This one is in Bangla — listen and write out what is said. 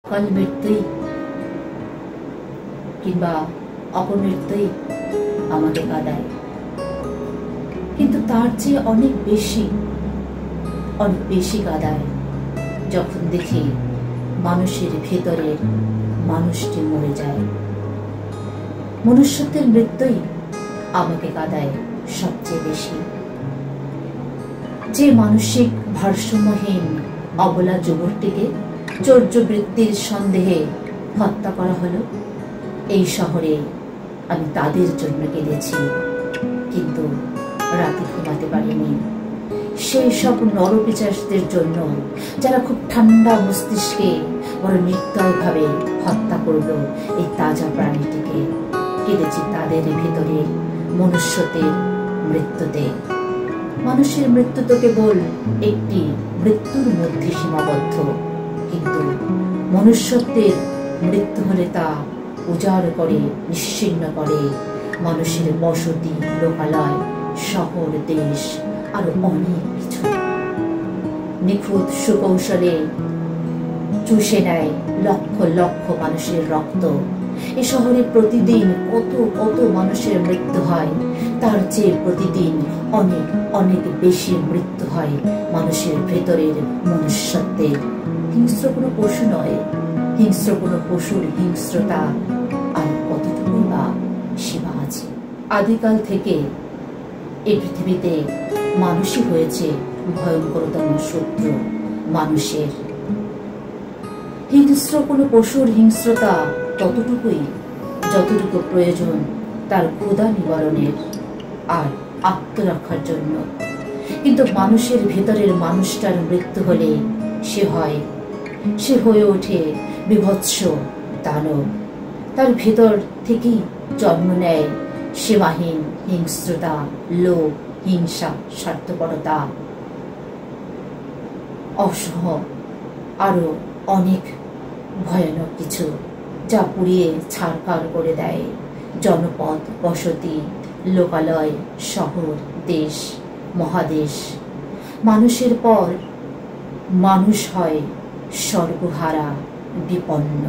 কাল মৃত্যুই কিংবা অপমৃত্যুই আমাকে কাঁদায়, কিন্তু তার চেয়ে অনেক বেশি কাঁদায় যখন দেখি মানুষের ভেতরে মানুষটি মরে যায়। মনুষ্যত্বের মৃত্যুই আমাকে কাঁদায় সবচেয়ে বেশি। যে মানসিক ভারসাম্যহীন অবলা যুবকটিকে চৌর্যবৃত্তির সন্দেহে হত্যা করা হলো, এই শহরে আমি তাদের জন্য কেঁদেছি, কিন্তু রাতে ঘুমাতে পারিনি সেই সব নরপিশাচদের জন্য যারা খুব ঠান্ডা মস্তিষ্কে বড় নির্দয়ভাবে হত্যা করলো এই তাজা প্রাণীটিকে। কেঁদেছি তাদের ভিতরে মনুষ্যত্বের মৃত্যুতে। মানুষের মৃত্যু তো কেবল একটি মৃত্যুর মধ্যে সীমাবদ্ধ, কিন্তু মনুষ্যত্বের মৃত্যু হলে তা উজাড় করে, নিশ্চিহ্ন করে মানুষের বসতি, লোকালয়, শহর, দেশ, আরো অনেক কিছু। নিখুঁত সুকৌশলে চুষে নেয় লক্ষ লক্ষ মানুষের রক্ত। এ শহরে প্রতিদিন কত কত মানুষের মৃত্যু হয়, তার চেয়ে প্রতিদিন অনেক অনেক বেশি মৃত্যু হয় মানুষের ভেতরের মনুষ্যত্বের। হিংস্র কোনো পশু নয়, হিংস্র কোনো পশুর হিংস্রতা আর কতটুকুই বা সীমা আছে। আদিকাল থেকে এই পৃথিবীতে মানুষই হয়েছে ভয়ঙ্করতম শত্রু মানুষের। হিংস্র কোনো পশুর হিংস্রতা ততটুকুই যতটুকু প্রয়োজন তার ক্ষুধা নিবারণের আর আত্মরক্ষার জন্য, কিন্তু মানুষের ভেতরের মানুষটার মৃত্যু হলে সে হয়ে ওঠে বিভৎস দানব। তার ভেতর থেকেই জন্ম নেয় সীমাহীন হিংস্রতা, লোভ, হিংসা, স্বার্থপরতা, অসহ আরো অনেক ভয়ানক কিছু, যা পুড়িয়ে ছারখার করে দেয় জনপদ, বসতি, লোকালয়, শহর, দেশ, মহাদেশ। মানুষের পর মানুষ হয় সর্বহারা, বিপন্ন।